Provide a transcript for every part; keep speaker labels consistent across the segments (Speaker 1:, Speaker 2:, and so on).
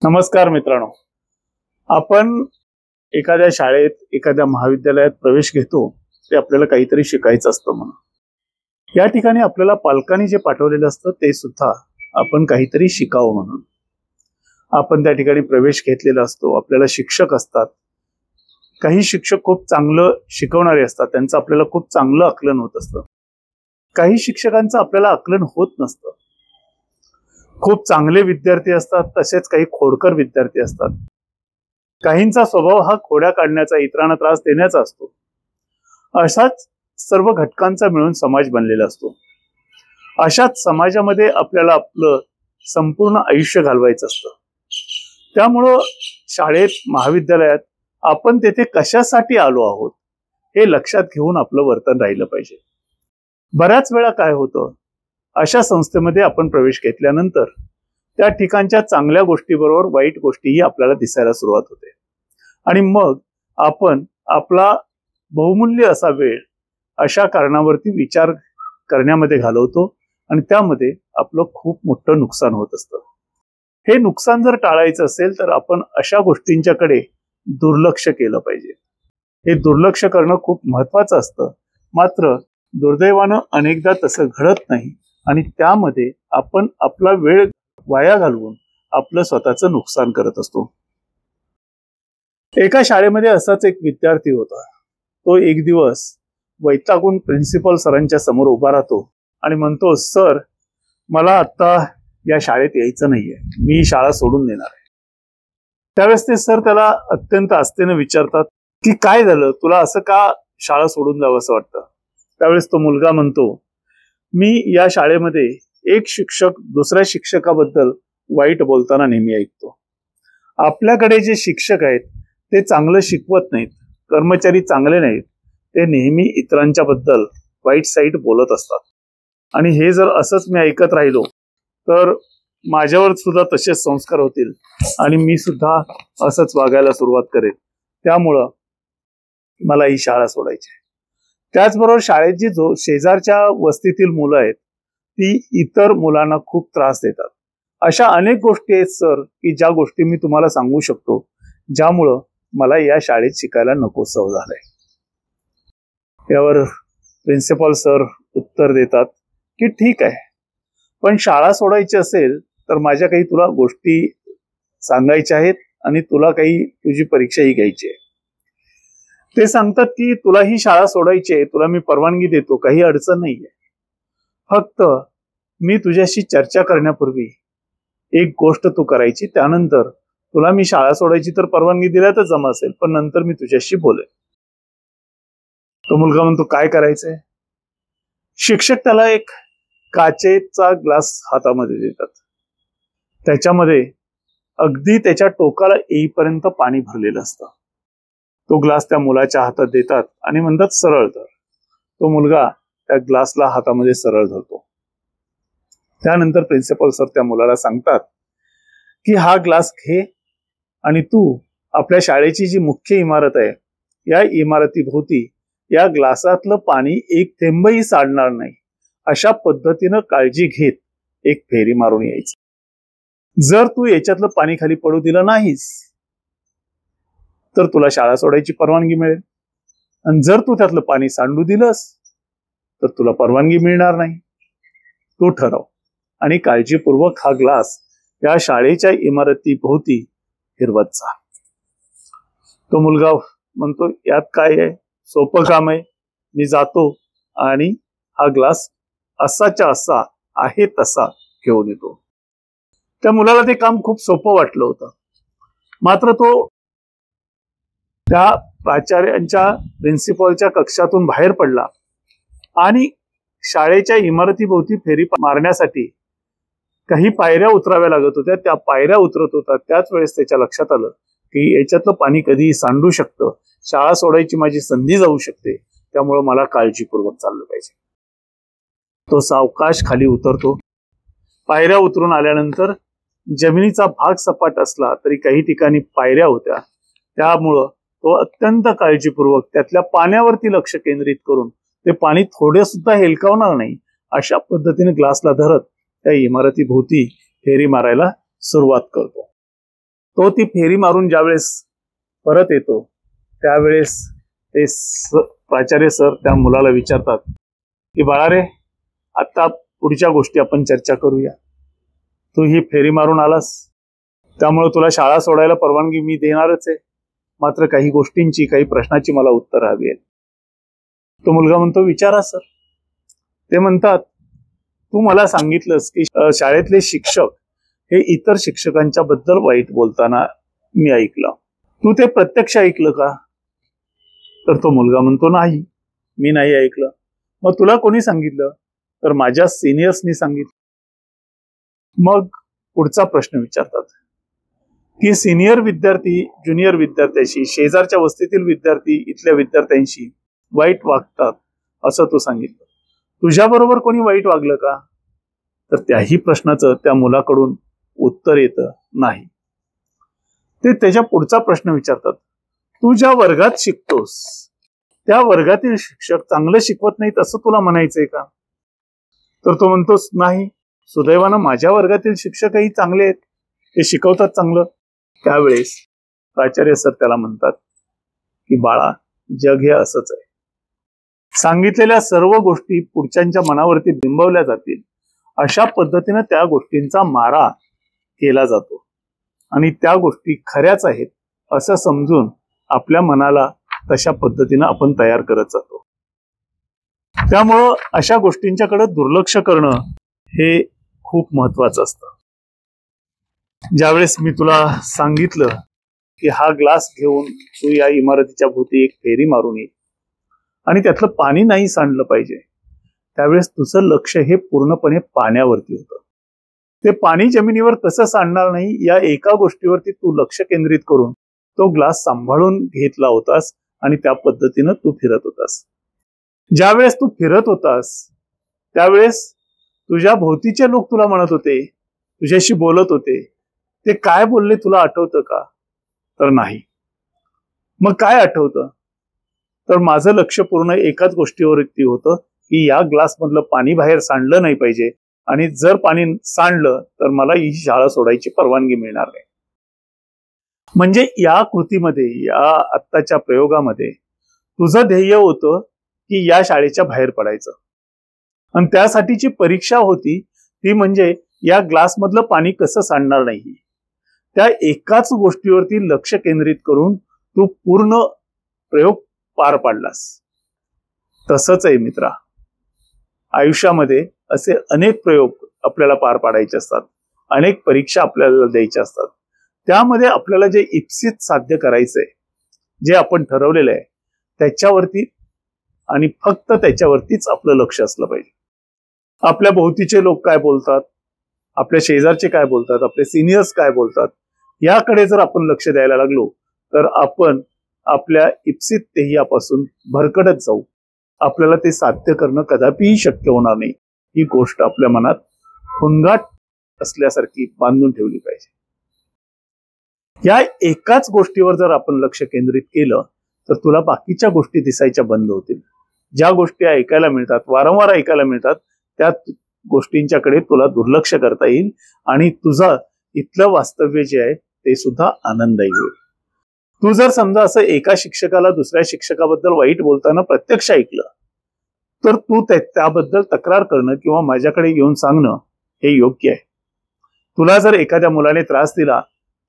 Speaker 1: नमस्कार मित्रांनो, आपण एखाद्या शाळेत एखाद्या महाविद्यालयात प्रवेश घेतो ते आपल्याला काहीतरी शिकायचं असतं म्हणून. या ठिकाणी आपल्याला पालकांनी जे पाठवलेलं असतं ते सुद्धा आपण काहीतरी शिकावं म्हणून आपण त्या ठिकाणी प्रवेश घेतलेला असतो. आपल्याला शिक्षक असतात, काही शिक्षक खूप चांगलं शिकवणारे असतात, त्यांचं आपल्याला खूप चांगलं आकलन होत असतं. काही शिक्षकांचं आपल्याला आकलन होत नसतं. खूप चांगले विद्यार्थी असतात, तसेच काही खोडकर विद्यार्थी असतात. काहींचा स्वभाव हा खोड्या काढण्याचा, इतरांना त्रास देण्याचा असतो. अशाच सर्व घटकांचा मिळून समाज बनलेला असतो. अशाच समाजामध्ये आपल्याला आपलं संपूर्ण आयुष्य घालवायचं असतं. त्यामुळं शाळेत, महाविद्यालयात आपण तेथे कशासाठी आलो आहोत हे लक्षात घेऊन आपलं वर्तन राहिलं पाहिजे. बऱ्याच वेळा काय होतं, अशा संस्थेमध्ये आपण प्रवेश घेतल्यानंतर त्या ठिकाणच्या चांगल्या गोष्टीबरोबर वाईट गोष्टीही आपल्याला दिसायला सुरुवात होते आणि मग आपण आपला बहुमूल्य असा वेळ अशा कारणावरती विचार करण्यामध्ये घालवतो आणि त्यामध्ये आपलं खूप मोठं नुकसान होत असतं. हे नुकसान जर टाळायचं असेल तर आपण अशा गोष्टींच्याकडे दुर्लक्ष केलं पाहिजे. हे दुर्लक्ष करणं खूप महत्वाचं असतं, मात्र दुर्दैवानं अनेकदा तसं घडत नाही आणि त्यामध्ये आपण आपला वेळ वाया घालवून आपलं स्वतःचं नुकसान करत असतो. एका शाळेमध्ये असाच एक विद्यार्थी होता. तो एक दिवस वैतागून प्रिन्सिपल सरांच्या समोर उभा राहतो आणि म्हणतो, सर, मला आता या शाळेत यायचं नाहीये, मी शाळा सोडून देणार आहे. त्यावेळेस ते सर त्याला अत्यंत आस्थेने विचारतात की काय झालं, तुला असं का शाळा सोडून जावं असं वाटतं? त्यावेळेस तो मुलगा म्हणतो, मी या शाळेमध्ये एक शिक्षक दुसऱ्या शिक्षकाबद्दल वाईट बोलताना नेहमी ऐकतो. आपल्याकडे जे शिक्षक आहेत ते चांगलं शिकवत नाहीत, कर्मचारी चांगले नाहीत, ते नेहमी इतरांच्या बद्दल वाईट साईट बोलत असतात. आणि हे जर असंच मी ऐकत राहिलो तर माझ्यावर सुद्धा तसेच संस्कार होतील आणि मी सुद्धा असंच वागायला सुरुवात करेन. त्यामुळं मला ही शाळा सोडायची. त्याचबरोबर शाळेत जी शेजारच्या वस्तीतील मुलं आहेत ती इतर मुलांना खूप त्रास देतात. अशा अनेक गोष्टी आहेत सर की ज्या गोष्टी मी तुम्हाला सांगू शकतो ज्यामुळं मला या शाळेत शिकायला नकोसं झालंय. यावर प्रिन्सिपल सर उत्तर देतात की ठीक आहे, पण शाळा सोडायची असेल तर माझ्या काही तुला गोष्टी सांगायच्या आहेत आणि तुला काही तुझी परीक्षाही घ्यायची आहे. ते सांगतात की तुला ही शाळा सोडायची आहे, तुला मी परवानगी देतो, काही अडचण नाहीये. फक्त मी तुझ्याशी चर्चा करण्यापूर्वी एक गोष्ट तू करायची, त्यानंतर तुला मी शाळा सोडायची तर परवानगी दिल्या तर जमा असेल, पण नंतर मी तुझ्याशी बोलेन. तो मुलगा म्हणतो, काय करायचंय? शिक्षक त्याला एक काचेचा ग्लास हातामध्ये देतात. त्याच्यामध्ये अगदी त्याच्या टोकाला येईपर्यंत पाणी भरलेलं असतं. तो ग्लास त्या मुलाच्या हातात देतात आणि म्हणतात, सरळ धर. तो मुलगा त्या ग्लासला हातामध्ये सरळ धरतो. त्यानंतर प्रिन्सिपल सर त्या मुलाला सांगतात की हा ग्लास घे आणि तू आपल्या शाळेची जी मुख्य इमारत आहे या इमारतीभोवती या ग्लासातलं पाणी एक थेंबही सांडणार नाही अशा पद्धतीनं काळजी घेत एक फेरी मारून यायची. जर तू याच्यातलं पाणी खाली पडू दिलं नाहीस तर तुला शाळा सोडायची परवानगी मिळेल, आणि जर तू त्यातलं पाणी सांडू दिलंस तर तुला परवानगी मिळणार नाही. तू ठरव आणि काळजीपूर्वक हा ग्लास या शाळेच्या इमारतीभोवती फिरवत जा. तो मुलगा म्हणतो, यात काय आहे, सोपं काम आहे, मी जातो आणि हा ग्लास असाच्या असा आहे तसा घेऊन येतो. त्या मुलाला ते काम खूप सोपं वाटलं होतं. मात्र तो त्या प्राचार्यांच्या, प्रिन्सिपलच्या कक्षातून बाहेर पडला आणि शाळेच्या इमारतीभोवती फेरी मारण्यासाठी काही पायऱ्या उतराव्या लागत होत्या. त्या पायऱ्या उतरत होता त्याच वेळेस त्याच्या लक्षात आलं की याच्यातलं पाणी कधीही सांडू शकतं, शाळा सोडायची माझी संधी जाऊ शकते, त्यामुळं मला काळजीपूर्वक चाललं पाहिजे. तो सावकाश खाली उतरतो. पायऱ्या उतरून आल्यानंतर जमिनीचा भाग सपाट असला तरी काही ठिकाणी पायऱ्या होत्या, त्यामुळं तो अत्यंत काळजीपूर्वक त्यातल्या पाण्यावरती लक्ष केंद्रित करून ते पाणी थोडे सुद्धा हेलकावणार नाही अशा पद्धतीने ग्लासला धरत त्या इमारतीभोवती फेरी मारायला सुरुवात करतो. तो ती फेरी मारून ज्यावेळेस परत येतो त्यावेळेस ते प्राचार्य सर त्या मुलाला विचारतात की बाळा रे, आता पुढच्या गोष्टी आपण चर्चा करूया. तू ही फेरी मारून आलास, त्यामुळे तुला शाळा सोडायला परवानगी मी देणारच आहे. मात्र काही गोष्टींची, काही प्रश्नाची मला उत्तर हवी आहेत. तो मुलगा म्हणतो, विचारा सर. ते म्हणतात, तू मला सांगितलंस की शाळेतले शिक्षक हे इतर शिक्षकांच्या बद्दल वाईट बोलताना मी ऐकलं. तू ते प्रत्यक्ष ऐकलं का? तर तो मुलगा म्हणतो, नाही, मी नाही ऐकलं. मग तुला कोणी सांगितलं? तर माझ्या सिनियर्सनी सांगितलं. मग पुढचा प्रश्न विचारतात की सिनियर विद्यार्थी ज्युनियर विद्यार्थ्याशी, शेजारच्या वस्तीतील विद्यार्थी इथल्या विद्यार्थ्यांशी वाईट वागतात असं तू सांगितलं. तुझ्याबरोबर कोणी वाईट वागलं का? तर त्याही प्रश्नाचं त्या मुलाकडून उत्तर येतं, नाही. ते त्याच्या पुढचा प्रश्न विचारतात, तू ज्या वर्गात शिकतोस त्या वर्गातील शिक्षक चांगलं शिकवत नाहीत असं तुला म्हणायचंय का? तर तो म्हणतोस, नाही, सुदैवानं माझ्या वर्गातील शिक्षकही चांगले आहेत, ते शिकवतात चांगलं. त्यावेळेस प्राचार्य सर त्याला म्हणतात की बाळा, जग हे असंच आहे. सांगितलेल्या सर्व गोष्टी पुढच्यांच्या मनावरती बिंबवल्या जातील अशा पद्धतीनं त्या गोष्टींचा मारा केला जातो आणि त्या गोष्टी खऱ्याच आहेत असं समजून आपल्या मनाला तशा पद्धतीनं आपण तयार करत जातो. त्यामुळं अशा गोष्टींच्याकडे दुर्लक्ष करणं हे खूप महत्वाचं असतं. ज्यावेळेस मी तुला सांगितलं की हा ग्लास घेऊन तू या इमारतीच्या भोवती एक फेरी मारून ये आणि त्यातलं पाणी नाही सांडलं पाहिजे, त्यावेळेस तुझं लक्ष हे पूर्णपणे पाण्यावरती होतं. ते पाणी जमिनीवर कसं सांडणार नाही या एका गोष्टीवरती तू लक्ष केंद्रित करून तो ग्लास सांभाळून घेतला होतास आणि त्या पद्धतीनं तू फिरत होतास. ज्यावेळेस तू फिरत होतास त्यावेळेस तुझ्या भोवतीचे लोक तुला म्हणत होते, तुझ्याशी बोलत होते. ते काय बोलले तुला आठवतं का? तर नाही. मग काय आठवतं? तर माझं लक्ष पूर्ण एकाच गोष्टीवरती होतं की या ग्लास मधलं पाणी बाहेर सांडलं नाही पाहिजे आणि जर पाणी सांडलं तर मला ही शाळा सोडायची परवानगी मिळणार नाही. म्हणजे या कृतीमध्ये, या आत्ताच्या प्रयोगामध्ये तुझं ध्येय होतं की या शाळेच्या बाहेर पडायचं आणि त्यासाठीची परीक्षा होती ती म्हणजे या ग्लास मधलं पाणी कसं सांडणार नाही. त्या एकाच गोष्टीवरती लक्ष केंद्रित करून तू पूर्ण प्रयोग पार पाडलास. तसंच आहे मित्रा, आयुष्यामध्ये असे अनेक प्रयोग आपल्याला पार पाडायचे असतात, अनेक परीक्षा आपल्याला द्यायच्या असतात. त्यामध्ये आपल्याला जे इप्सित साध्य करायचंय, जे आपण ठरवलेलं आहे त्याच्यावरती आणि फक्त त्याच्यावरतीच आपलं लक्ष असलं पाहिजे. आपल्या भोवतीचे लोक काय बोलतात, आपल्या शेजारचे काय बोलतात, आपले सिनियर्स काय बोलतात, याकडे जर आपण लक्ष द्यायला लागलो तर आपण आपल्या इप्सित ध्येयापासून भरकटत जाऊ. आपल्याला ते साध्य करणं कदापिही शक्य होणार नाही. ही गोष्ट आपल्या मनात हुंगाट असल्यासारखी बांधून ठेवली पाहिजे. या एकाच गोष्टीवर जर आपण लक्ष केंद्रित केलं तर तुला बाकीच्या गोष्टी दिसायच्या बंद होतील. ज्या गोष्टी ऐकायला मिळतात, वारंवार ऐकायला मिळतात, त्या गोष्टींच्याकडे तुला दुर्लक्ष करता येईल आणि तुझं इथलं वास्तव्य जे आहे ते सुद्धा आनंददायी होईल. तू जर समजा असं एका शिक्षकाला दुसऱ्या शिक्षकाबद्दल वाईट बोलताना प्रत्यक्ष ऐकलं तर तू त्याबद्दल तक्रार करणं किंवा माझ्याकडे येऊन सांगणं हे योग्य आहे. तुला जर एखाद्या मुलाने त्रास दिला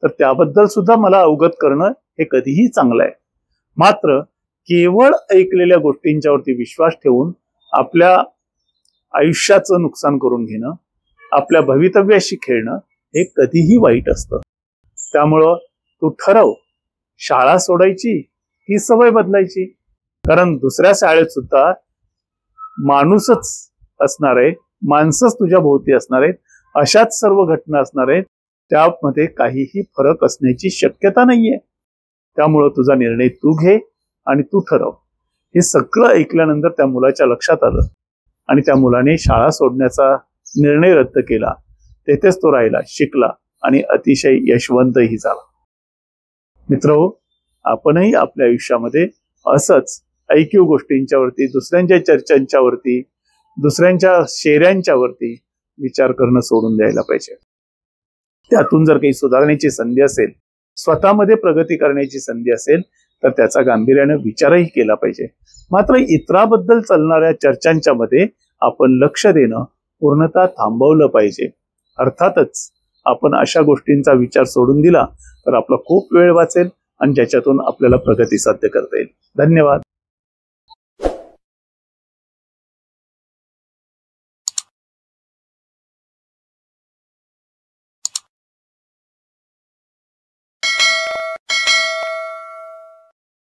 Speaker 1: तर त्याबद्दल सुद्धा मला अवगत करणं हे कधीही चांगलं आहे. मात्र केवळ ऐकलेल्या गोष्टींच्यावरती विश्वास ठेवून आपल्या आयुष्याचं नुकसान करून घेणं, आपल्या भवितव्याशी खेळणं हे कधीही वाईट असतं. त्यामुळं तू ठरव, शाळा सोडायची ही सवय बदलायची. कारण दुसऱ्या शाळेत सुद्धा माणूसच असणार आहे, माणसंच तुझ्या भोवती असणार आहेत, अशाच सर्व घटना असणार आहेत. त्यामध्ये काहीही फरक असण्याची शक्यता नाहीये. त्यामुळं तुझा निर्णय तू घे आणि तू ठरव. हे सगळं ऐकल्यानंतर त्या मुलाच्या लक्षात आलं आणि त्या मुलाने शाळा सोडण्याचा निर्णय रद्द केला. तेथेच तो राहिला, शिकला आणि अतिशय यशवंतही झाला. मित्रहो, आपणही आपल्या आयुष्यामध्ये असंच ऐकीव गोष्टींच्यावरती, दुसऱ्यांच्या चर्चांच्यावरती, दुसऱ्यांच्या शेऱ्यांच्यावरती विचार करणं सोडून द्यायला पाहिजे. त्यातून जर काही सुधारण्याची संधी असेल स्वतःमध्ये प्रगती करण्याची संधी असेल तर त्याचा गांभीर्याने विचारही केला पाहिजे. मात्र इतराबद्दल चालणाऱ्या चर्चांच्या मध्ये आपण लक्ष देणं पूर्णतः थांबवलं पाहिजे. अर्थातच आपण अशा गोष्टींचा विचार सोडून दिला तर आपला खूप वेळ वाचेल आणि ज्याच्यातून आपल्याला प्रगती साध्य करता येईल. धन्यवाद.